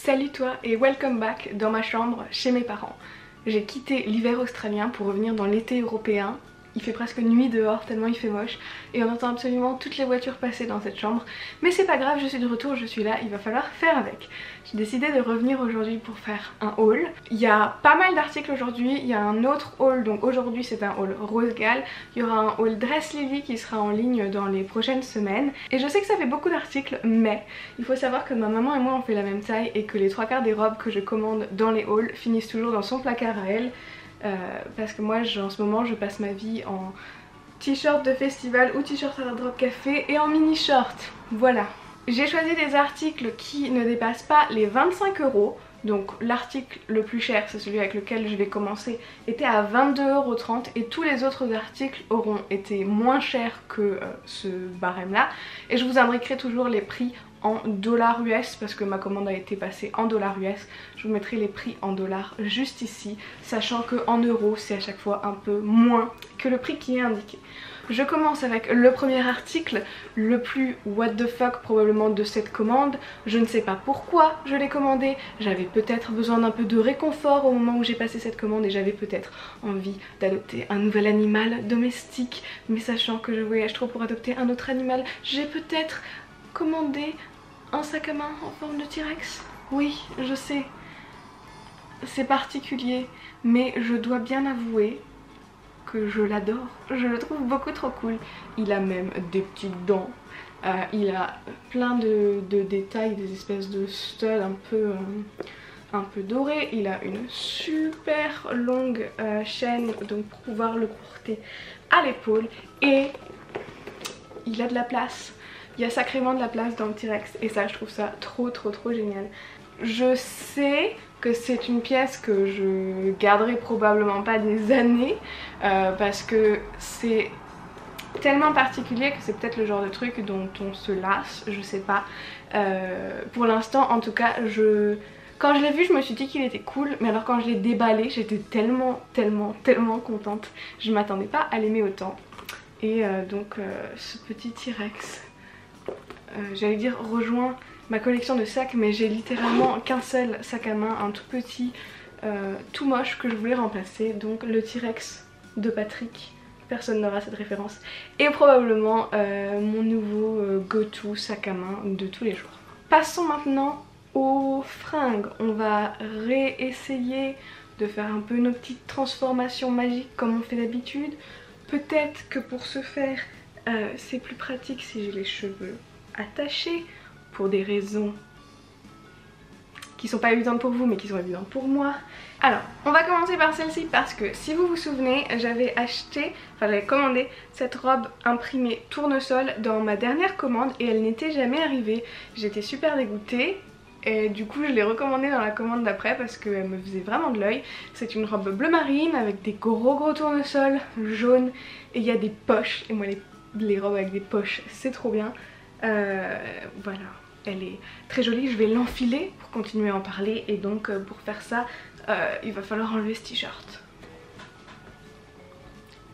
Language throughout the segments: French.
Salut toi et welcome back dans ma chambre chez mes parents. J'ai quitté l'hiver australien pour revenir dans l'été européen. Il fait presque nuit dehors tellement il fait moche et on entend absolument toutes les voitures passer dans cette chambre. Mais c'est pas grave, je suis de retour, je suis là, il va falloir faire avec. J'ai décidé de revenir aujourd'hui pour faire un haul. Il y a pas mal d'articles aujourd'hui, il y a un autre haul, donc aujourd'hui c'est un haul Rose Gal. Il y aura un haul Dress Lily qui sera en ligne dans les prochaines semaines. Et je sais que ça fait beaucoup d'articles, mais il faut savoir que ma maman et moi on fait la même taille et que les trois quarts des robes que je commande dans les hauls finissent toujours dans son placard à elle. Parce que moi en ce moment je passe ma vie en t-shirt de festival ou t-shirt à la drop café et en mini short, voilà. J'ai choisi des articles qui ne dépassent pas les 25 €. Donc l'article le plus cher, c'est celui avec lequel je vais commencer, était à 22,30 € et tous les autres articles auront été moins chers que ce barème là. Et je vous indiquerai toujours les prix en dollars US parce que ma commande a été passée en dollars US. Je vous mettrai les prix en dollars juste ici, sachant qu'en euros c'est à chaque fois un peu moins que le prix qui est indiqué. Je commence avec le premier article, le plus what the fuck probablement de cette commande. Je ne sais pas pourquoi je l'ai commandé, j'avais peut-être besoin d'un peu de réconfort au moment où j'ai passé cette commande et j'avais peut-être envie d'adopter un nouvel animal domestique. Mais sachant que je voyage trop pour adopter un autre animal, j'ai peut-être commandé un sac à main en forme de T-Rex. Oui, je sais, c'est particulier, mais je dois bien avouer que je l'adore, je le trouve beaucoup trop cool. Il a même des petites dents, il a plein de détails, des espèces de studs un peu dorés. Il a une super longue chaîne donc pour pouvoir le porter à l'épaule et il a de la place. Il y a sacrément de la place dans le T-Rex et ça je trouve ça trop génial. Je sais que c'est une pièce que je garderai probablement pas des années parce que c'est tellement particulier que c'est peut-être le genre de truc dont on se lasse, je sais pas. Pour l'instant en tout cas quand je l'ai vu je me suis dit qu'il était cool, mais alors quand je l'ai déballé j'étais tellement contente. Je m'attendais pas à l'aimer autant. Et donc ce petit T-Rex, j'allais dire rejoint ma collection de sacs, mais j'ai littéralement qu'un seul sac à main, un tout petit, tout moche que je voulais remplacer, donc le T-Rex de Patrick. Personne n'aura cette référence. Et probablement mon nouveau go-to sac à main de tous les jours. Passons maintenant aux fringues. On va réessayer de faire un peu nos petites transformations magiques comme on fait d'habitude. Peut-être que pour ce faire, c'est plus pratique si j'ai les cheveux attachés, pour des raisons qui sont pas évidentes pour vous mais qui sont évidentes pour moi. Alors on va commencer par celle-ci parce que si vous vous souvenez j'avais commandé cette robe imprimée tournesol dans ma dernière commande et elle n'était jamais arrivée. J'étais super dégoûtée et du coup je l'ai recommandée dans la commande d'après parce qu'elle me faisait vraiment de l'œil. C'est une robe bleu marine avec des gros tournesols jaunes et il y a des poches et moi les robes avec des poches c'est trop bien. Voilà, elle est très jolie, je vais l'enfiler pour continuer à en parler et donc pour faire ça il va falloir enlever ce t-shirt.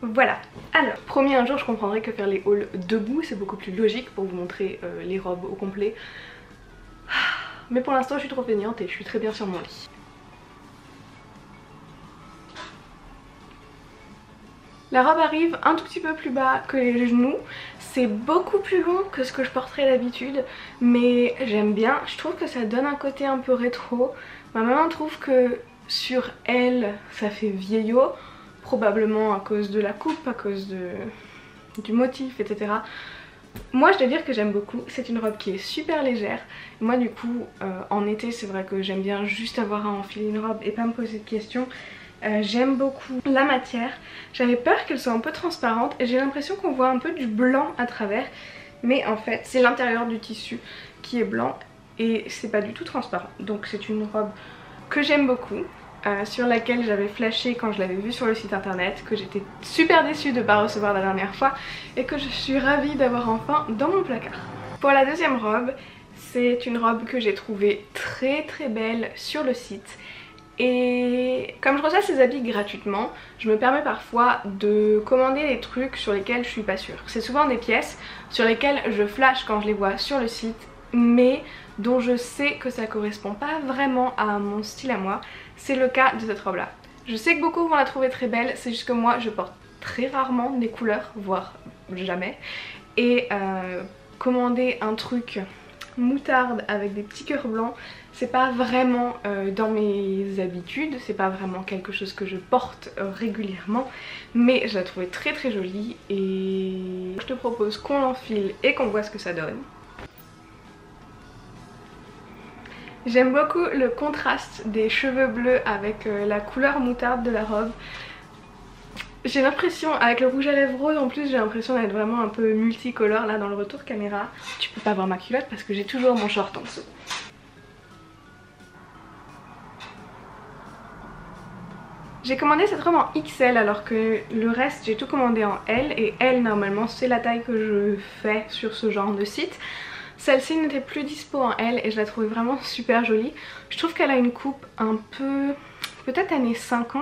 Voilà, alors promis un jour je comprendrai que faire les hauls debout c'est beaucoup plus logique pour vous montrer les robes au complet. Mais pour l'instant je suis trop feignante et je suis très bien sur mon lit. La robe arrive un tout petit peu plus bas que les genoux, c'est beaucoup plus long que ce que je porterais d'habitude, mais j'aime bien, je trouve que ça donne un côté un peu rétro. Ma maman trouve que sur elle ça fait vieillot, probablement à cause de la coupe, à cause du motif, etc. Moi je dois dire que j'aime beaucoup, c'est une robe qui est super légère. Moi du coup en été c'est vrai que j'aime bien juste avoir à enfiler une robe et pas me poser de questions. J'aime beaucoup la matière, j'avais peur qu'elle soit un peu transparente et j'ai l'impression qu'on voit un peu du blanc à travers, mais en fait c'est l'intérieur du tissu qui est blanc et c'est pas du tout transparent. Donc c'est une robe que j'aime beaucoup, sur laquelle j'avais flashé quand je l'avais vue sur le site internet, que j'étais super déçue de ne pas recevoir la dernière fois et que je suis ravie d'avoir enfin dans mon placard. Pour la deuxième robe, c'est une robe que j'ai trouvée très belle sur le site. Et comme je reçois ces habits gratuitement, je me permets parfois de commander des trucs sur lesquels je suis pas sûre. C'est souvent des pièces sur lesquelles je flash quand je les vois sur le site, mais dont je sais que ça correspond pas vraiment à mon style à moi. C'est le cas de cette robe là. Je sais que beaucoup vont la trouver très belle, c'est juste que moi je porte très rarement des couleurs, voire jamais. Et commander un truc moutarde avec des petits cœurs blancs, c'est pas vraiment dans mes habitudes, c'est pas vraiment quelque chose que je porte régulièrement, mais je la trouvais très très jolie et je te propose qu'on l'enfile et qu'on voit ce que ça donne. J'aime beaucoup le contraste des cheveux bleus avec la couleur moutarde de la robe. J'ai l'impression, avec le rouge à lèvres rose en plus, j'ai l'impression d'être vraiment un peu multicolore là dans le retour caméra. Tu peux pas voir ma culotte parce que j'ai toujours mon short en dessous. J'ai commandé cette robe en XL alors que le reste j'ai tout commandé en L, et L normalement c'est la taille que je fais sur ce genre de site. Celle-ci n'était plus dispo en L et je la trouvais vraiment super jolie. Je trouve qu'elle a une coupe un peu peut-être années 50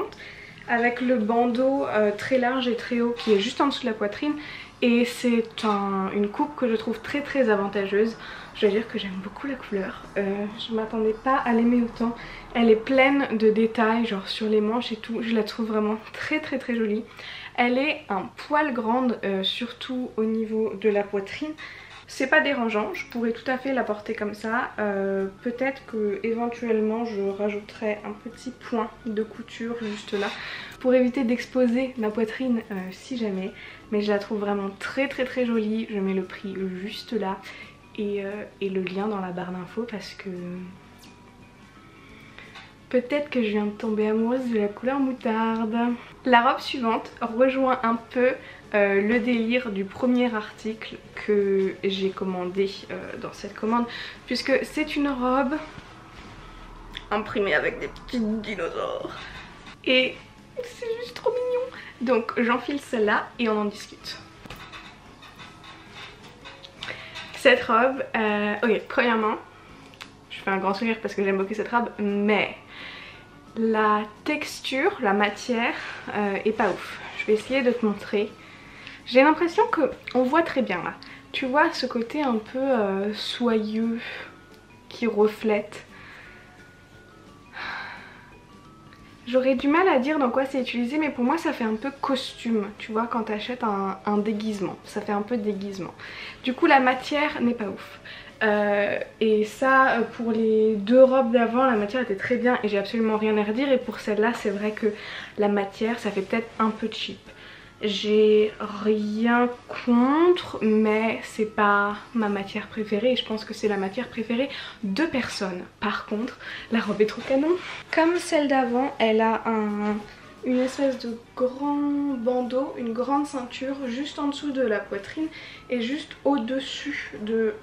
avec le bandeau très large et très haut qui est juste en dessous de la poitrine, et c'est une coupe que je trouve très très avantageuse. Je dois dire que j'aime beaucoup la couleur, je m'attendais pas à l'aimer autant. Elle est pleine de détails genre sur les manches et tout, je la trouve vraiment très très très jolie. Elle est un poil grande surtout au niveau de la poitrine. C'est pas dérangeant, je pourrais tout à fait la porter comme ça. Peut-être que éventuellement je rajouterai un petit point de couture juste là pour éviter d'exposer ma poitrine si jamais. Mais je la trouve vraiment très très très jolie. Je mets le prix juste là et le lien dans la barre d'infos parce que peut-être que je viens de tomber amoureuse de la couleur moutarde. La robe suivante rejoint un peu le délire du premier article que j'ai commandé dans cette commande, puisque c'est une robe imprimée avec des petits dinosaures et c'est juste trop mignon. Donc j'enfile celle-là et on en discute. Cette robe, ok, premièrement je fais un grand sourire parce que j'aime beaucoup cette robe, mais la texture, la matière est pas ouf. Je vais essayer de te montrer. J'ai l'impression qu'on voit très bien là. Tu vois ce côté un peu soyeux qui reflète. J'aurais du mal à dire dans quoi c'est utilisé, mais pour moi ça fait un peu costume. Tu vois, quand t'achètes un déguisement, ça fait un peu déguisement. Du coup la matière n'est pas ouf. Et ça, pour les deux robes d'avant, la matière était très bien et j'ai absolument rien à redire. Et pour celle-là, c'est vrai que la matière, ça fait peut-être un peu cheap. J'ai rien contre, mais c'est pas ma matière préférée et je pense que c'est la matière préférée de personne. Par contre, la robe est trop canon. Comme celle d'avant, elle a une espèce de grand bandeau, une grande ceinture juste en dessous de la poitrine et juste au-dessus de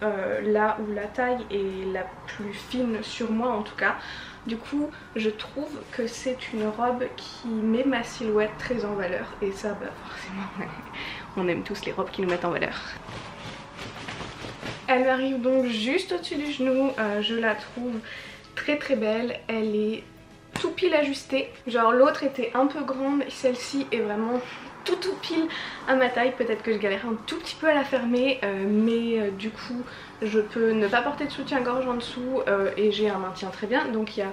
là où la taille est la plus fine sur moi en tout cas. Du coup je trouve que c'est une robe qui met ma silhouette très en valeur et ça bah forcément on aime tous les robes qui nous mettent en valeur. Elle m'arrive donc juste au-dessus du genou, je la trouve très très belle, elle est tout pile ajustée, genre l'autre était un peu grande, celle-ci est vraiment tout pile à ma taille. Peut-être que je galère un tout petit peu à la fermer mais du coup je peux ne pas porter de soutien-gorge en dessous et j'ai un maintien très bien. Donc il y a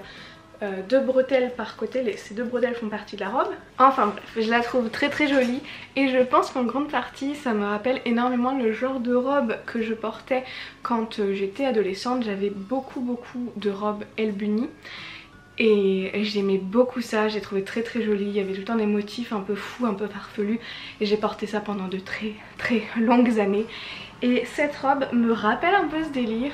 deux bretelles par côté, ces deux bretelles font partie de la robe. Enfin bref, je la trouve très très jolie et je pense qu'en grande partie ça me rappelle énormément le genre de robe que je portais quand j'étais adolescente. J'avais beaucoup de robes El Bunny et j'aimais beaucoup ça, j'ai trouvé très très joli. Il y avait tout le temps des motifs un peu fous, un peu farfelus et j'ai porté ça pendant de très longues années. Et cette robe me rappelle un peu ce délire.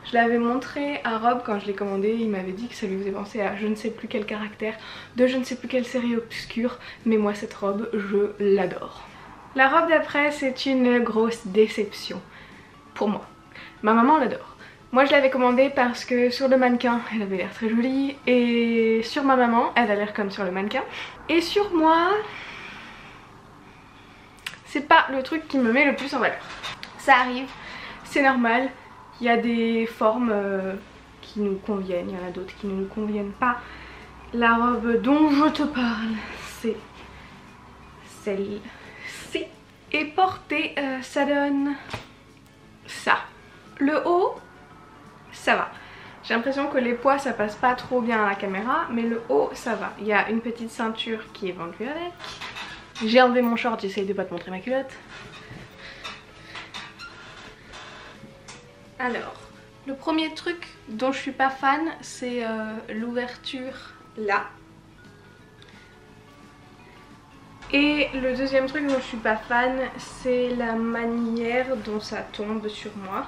Je l'avais montré à Rob quand je l'ai commandé, il m'avait dit que ça lui faisait penser à je ne sais plus quel caractère de je ne sais plus quelle série obscure, mais moi cette robe je l'adore. La robe d'après c'est une grosse déception pour moi. Ma maman l'adore. Moi je l'avais commandée parce que sur le mannequin elle avait l'air très jolie et sur ma maman elle a l'air comme sur le mannequin. Et sur moi c'est pas le truc qui me met le plus en valeur. Ça arrive, c'est normal, il y a des formes qui nous conviennent, il y en a d'autres qui ne nous conviennent pas. La robe dont je te parle c'est celle-ci. Et portée ça donne ça. Le haut ça va. J'ai l'impression que les poids ça passe pas trop bien à la caméra, mais le haut ça va. Il y a une petite ceinture qui est vendue avec. J'ai enlevé mon short, j'essaye de pas te montrer ma culotte. Alors, le premier truc dont je suis pas fan, c'est l'ouverture là. Et le deuxième truc dont je suis pas fan, c'est la manière dont ça tombe sur moi.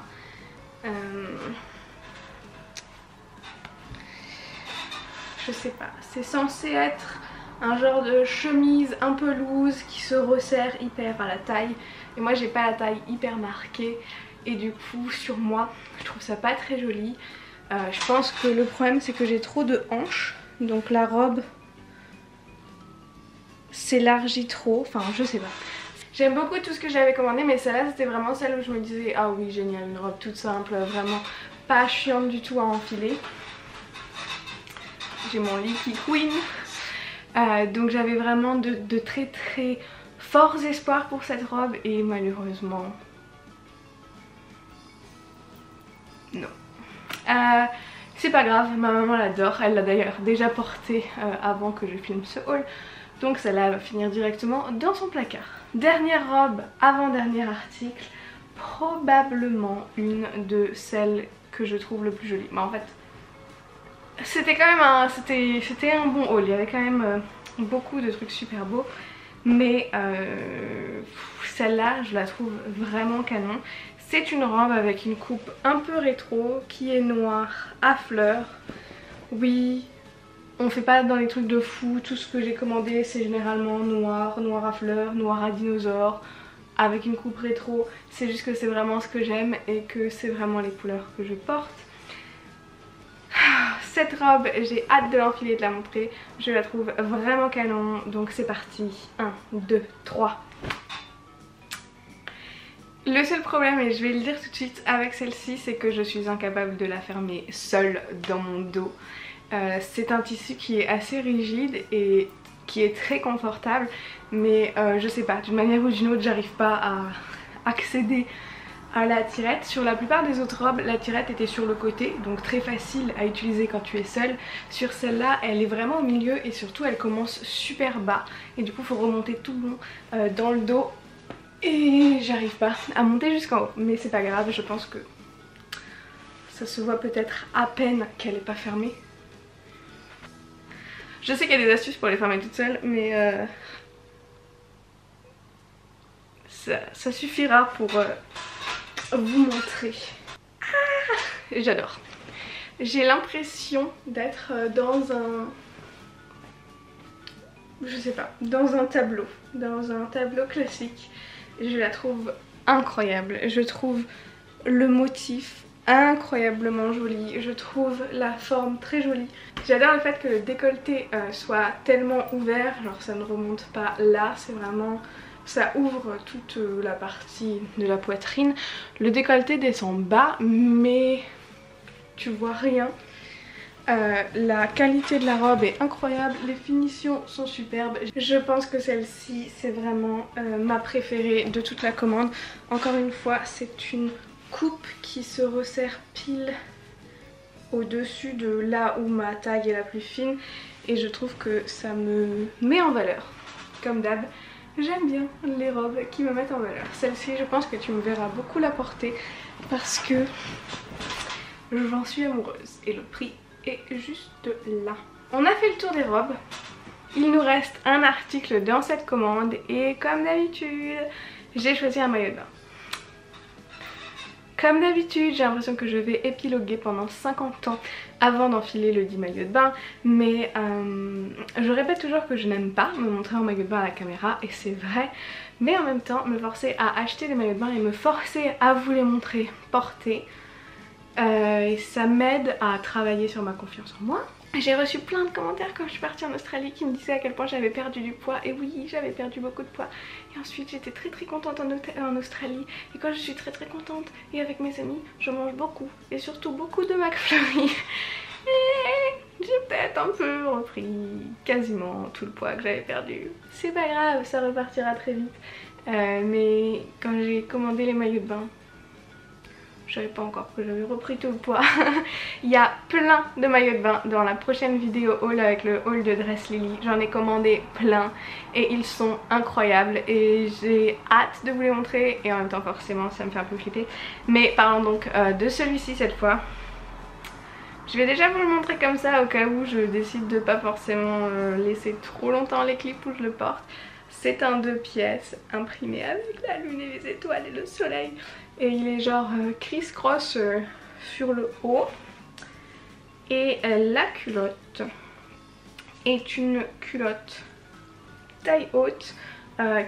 Je sais pas, c'est censé être un genre de chemise un peu loose qui se resserre hyper à la taille. Et moi j'ai pas la taille hyper marquée et du coup sur moi je trouve ça pas très joli. Je pense que le problème c'est que j'ai trop de hanches, donc la robe s'élargit trop, enfin je sais pas. J'aime beaucoup tout ce que j'avais commandé, mais celle-là c'était vraiment celle où je me disais ah oui génial, une robe toute simple, vraiment pas chiante du tout à enfiler. J'ai mon Leaky Queen, donc j'avais vraiment de très très forts espoirs pour cette robe et malheureusement non. C'est pas grave, ma maman l'adore, elle l'a d'ailleurs déjà portée avant que je filme ce haul, donc celle-là va finir directement dans son placard. Dernière robe, avant-dernier article, probablement une de celles que je trouve le plus jolie. Mais en fait, c'était quand même c'était un bon haul, il y avait quand même beaucoup de trucs super beaux. Mais celle-là, je la trouve vraiment canon. C'est une robe avec une coupe un peu rétro qui est noire à fleurs. Oui, on fait pas dans les trucs de fou, tout ce que j'ai commandé c'est généralement noir, noir à fleurs, noir à dinosaure, avec une coupe rétro. C'est juste que c'est vraiment ce que j'aime et que c'est vraiment les couleurs que je porte. Cette robe, j'ai hâte de l'enfiler et de la montrer. Je la trouve vraiment canon, donc c'est parti. 1, 2, 3. Le seul problème, et je vais le dire tout de suite avec celle-ci, c'est que je suis incapable de la fermer seule dans mon dos. C'est un tissu qui est assez rigide et qui est très confortable, mais je sais pas, d'une manière ou d'une autre, j'arrive pas à accéder à la tirette. Sur la plupart des autres robes, la tirette était sur le côté, donc très facile à utiliser quand tu es seule. Sur celle-là, elle est vraiment au milieu et surtout elle commence super bas. Et du coup, il faut remonter tout le long dans le dos. Et j'arrive pas à monter jusqu'en haut. Mais c'est pas grave, je pense que ça se voit peut-être à peine qu'elle est pas fermée. Je sais qu'il y a des astuces pour les fermer toute seule, mais ça suffira pour vous montrer. Ah, j'adore. J'ai l'impression d'être dans un... je sais pas, dans un tableau classique. Je la trouve incroyable. Je trouve le motif incroyablement joli. Je trouve la forme très jolie. J'adore le fait que le décolleté soit tellement ouvert. Genre ça ne remonte pas là, c'est vraiment... ça ouvre toute la partie de la poitrine. Le décolleté descend bas, mais tu vois rien. La qualité de la robe est incroyable, les finitions sont superbes. Je pense que celle-ci c'est vraiment ma préférée de toute la commande. Encore une fois, c'est une coupe qui se resserre pile au-dessus de là où ma taille est la plus fine. Et je trouve que ça me met en valeur. Comme d'hab, j'aime bien les robes qui me mettent en valeur. Celle-ci, je pense que tu me verras beaucoup la porter parce que j'en suis amoureuse. Et le prix est juste là. On a fait le tour des robes. Il nous reste un article dans cette commande et comme d'habitude, j'ai choisi un maillot de bain. Comme d'habitude, j'ai l'impression que je vais épiloguer pendant 50 ans avant d'enfiler le dit maillot de bain, mais je répète toujours que je n'aime pas me montrer en maillot de bain à la caméra et c'est vrai, mais en même temps me forcer à acheter des maillots de bain et me forcer à vous les montrer portés, et ça m'aide à travailler sur ma confiance en moi. J'ai reçu plein de commentaires quand je suis partie en Australie qui me disaient à quel point j'avais perdu du poids. Et oui, j'avais perdu beaucoup de poids. Et ensuite j'étais très contente en Australie. Et quand je suis très contente et avec mes amis, je mange beaucoup. Et surtout beaucoup de McFlurry. Et j'ai peut-être un peu repris quasiment tout le poids que j'avais perdu. C'est pas grave, ça repartira très vite. Mais quand j'ai commandé les maillots de bain, Je savais pas encore que j'avais repris tout le poids. Il y a plein de maillots de bain dans la prochaine vidéo haul avec le haul de Dress Lily. J'en ai commandé plein et ils sont incroyables et j'ai hâte de vous les montrer, et en même temps forcément ça me fait un peu flipper. Mais parlons donc de celui-ci cette fois. Je vais déjà vous le montrer comme ça au cas où je décide de pas forcément laisser trop longtemps les clips où je le porte. C'est un 2 pièces imprimé avec la lune et les étoiles et le soleil. Et il est genre criss-cross sur le haut. Et la culotte est une culotte taille haute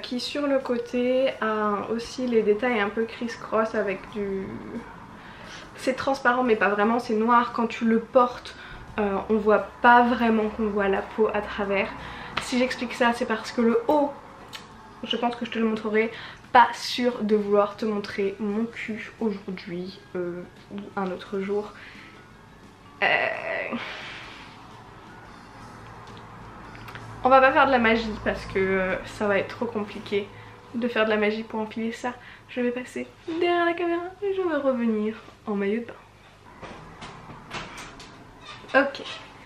qui sur le côté a aussi les détails un peu criss-cross avec du... C'est transparent mais pas vraiment, c'est noir. Quand tu le portes, on voit pas vraiment qu'on voit la peau à travers. Si j'explique ça, c'est parce que le haut, je pense que je te le montrerai. Pas sûre de vouloir te montrer mon cul aujourd'hui ou un autre jour. On va pas faire de la magie parce que ça va être trop compliqué de faire de la magie pour empiler ça. Je vais passer derrière la caméra et je vais revenir en maillot de bain. Ok.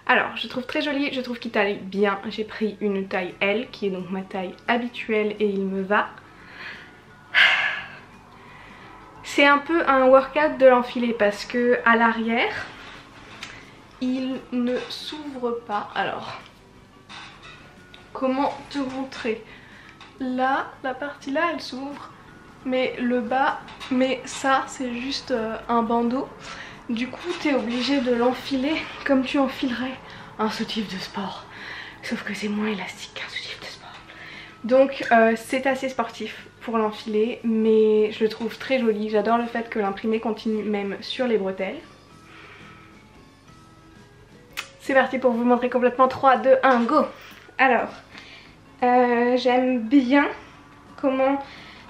Alors, je trouve très joli, je trouve qu'il taille bien. J'ai pris une taille L qui est donc ma taille habituelle et il me va. C'est un peu un workout de l'enfiler parce que à l'arrière, il ne s'ouvre pas. Alors, comment te montrer? Là, la partie là, elle s'ouvre, mais le bas, mais ça, c'est juste un bandeau. Du coup, t'es obligé de l'enfiler comme tu enfilerais un soutif de sport. Sauf que c'est moins élastique qu'un soutif de sport. Donc, c'est assez sportif pour l'enfiler, mais je le trouve très joli. J'adore le fait que l'imprimé continue même sur les bretelles. C'est parti pour vous montrer complètement. 3, 2, 1, go! Alors, j'aime bien comment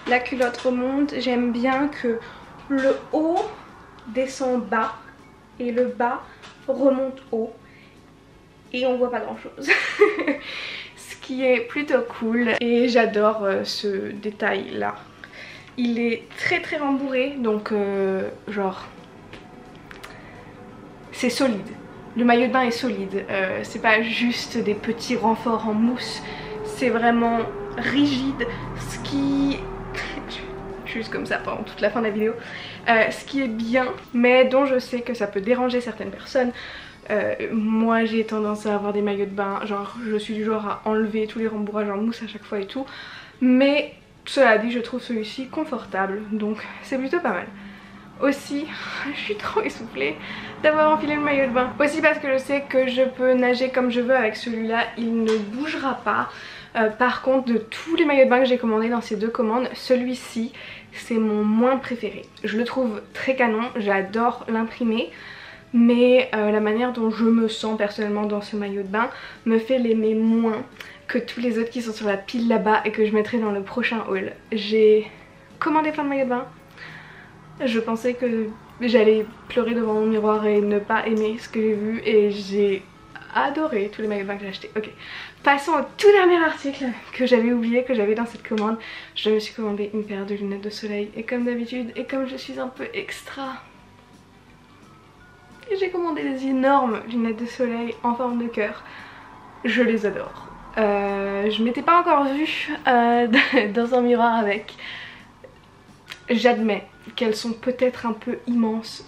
la culotte remonte. J'aime bien que le haut descend bas et le bas remonte haut. Et on voit pas grand chose. Ce qui est plutôt cool. Et j'adore ce détail là. Il est très rembourré. Donc genre c'est solide. Le maillot de bain est solide. C'est pas juste des petits renforts en mousse. C'est vraiment rigide. Ce qui... juste comme ça pendant toute la fin de la vidéo. Ce qui est bien, mais dont je sais que ça peut déranger certaines personnes. Moi j'ai tendance à avoir des maillots de bain, genre je suis du genre à enlever tous les rembourrages en mousse à chaque fois et tout. Mais cela dit, je trouve celui-ci confortable, donc c'est plutôt pas mal. Aussi, je suis trop essoufflée d'avoir enfilé le maillot de bain. Aussi parce que je sais que je peux nager comme je veux avec celui-là, il ne bougera pas. Par contre, de tous les maillots de bain que j'ai commandés dans ces deux commandes, celui-ci c'est mon moins préféré. Je le trouve très canon, j'adore l'imprimer, mais la manière dont je me sens personnellement dans ce maillot de bain me fait l'aimer moins que tous les autres qui sont sur la pile là-bas et que je mettrai dans le prochain haul. J'ai commandé plein de maillots de bain. Je pensais que j'allais pleurer devant mon miroir et ne pas aimer ce que j'ai vu, et j'ai adoré tous les maillots de bain que j'ai achetés. Ok, passons au tout dernier article que j'avais oublié, que j'avais dans cette commande. Je me suis commandé une paire de lunettes de soleil et comme d'habitude, et comme je suis un peu extra, j'ai commandé des énormes lunettes de soleil en forme de cœur. Je les adore. Je m'étais pas encore vue dans un miroir avec. J'admets qu'elles sont peut-être un peu immenses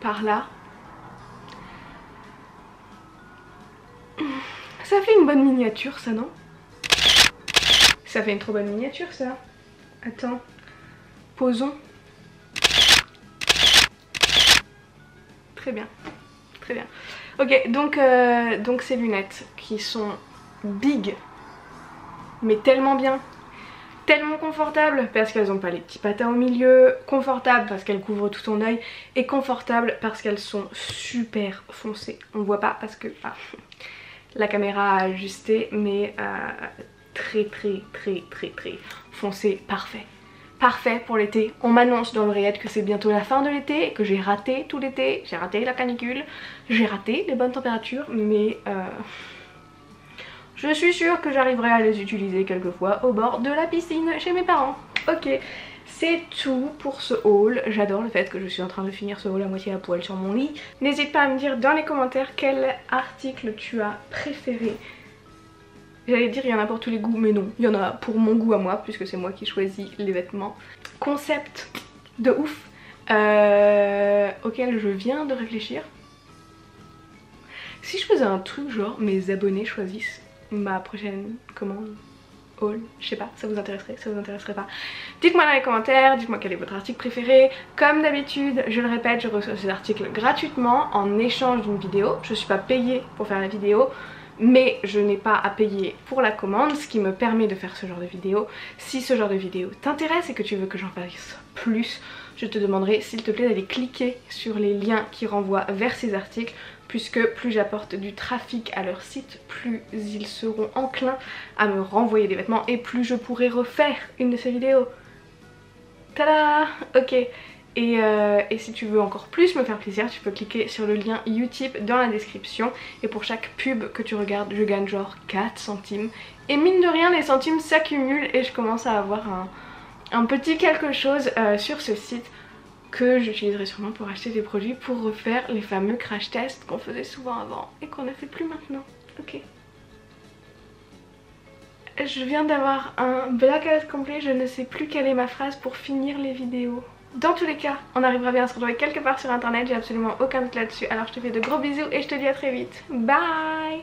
par là. Ça fait une bonne miniature ça, non? Ça fait une trop bonne miniature ça. Attends, posons. Très bien, très bien. Ok, donc ces lunettes qui sont big, mais tellement bien, tellement confortables parce qu'elles n'ont pas les petits patins au milieu, confortables parce qu'elles couvrent tout ton œil, et confortables parce qu'elles sont super foncées. On voit pas parce que la caméra a ajusté, mais très foncé, parfait. Parfait pour l'été. On m'annonce dans l'oreillette que c'est bientôt la fin de l'été, que j'ai raté tout l'été, j'ai raté la canicule, j'ai raté les bonnes températures, mais je suis sûre que j'arriverai à les utiliser quelquefois au bord de la piscine chez mes parents. Ok, c'est tout pour ce haul. J'adore le fait que je suis en train de finir ce haul à moitié à poil sur mon lit. N'hésite pas à me dire dans les commentaires quel article tu as préféré. J'allais dire il y en a pour tous les goûts, mais non, il y en a pour mon goût à moi puisque c'est moi qui choisis les vêtements. Concept de ouf auquel je viens de réfléchir. Si je faisais un truc genre mes abonnés choisissent ma prochaine commande haul, je sais pas, ça vous intéresserait, ça vous intéresserait pas? Dites-moi dans les commentaires, dites-moi quel est votre article préféré. Comme d'habitude, je le répète, je reçois ces articles gratuitement en échange d'une vidéo. Je suis pas payée pour faire la vidéo, mais je n'ai pas à payer pour la commande, ce qui me permet de faire ce genre de vidéo. Si ce genre de vidéo t'intéresse et que tu veux que j'en fasse plus, je te demanderai s'il te plaît d'aller cliquer sur les liens qui renvoient vers ces articles, puisque plus j'apporte du trafic à leur site, plus ils seront enclins à me renvoyer des vêtements et plus je pourrai refaire une de ces vidéos. Tada! Ok. Et si tu veux encore plus me faire plaisir, tu peux cliquer sur le lien Utip dans la description. Et pour chaque pub que tu regardes, je gagne genre 4 centimes. Et mine de rien, les centimes s'accumulent et je commence à avoir un petit quelque chose sur ce site que j'utiliserai sûrement pour acheter des produits pour refaire les fameux crash tests qu'on faisait souvent avant et qu'on ne fait plus maintenant. Ok. Je viens d'avoir un blackout complet, je ne sais plus quelle est ma phrase pour finir les vidéos. Dans tous les cas, on arrivera bien à se retrouver quelque part sur internet, j'ai absolument aucun doute là-dessus. Alors je te fais de gros bisous et je te dis à très vite. Bye!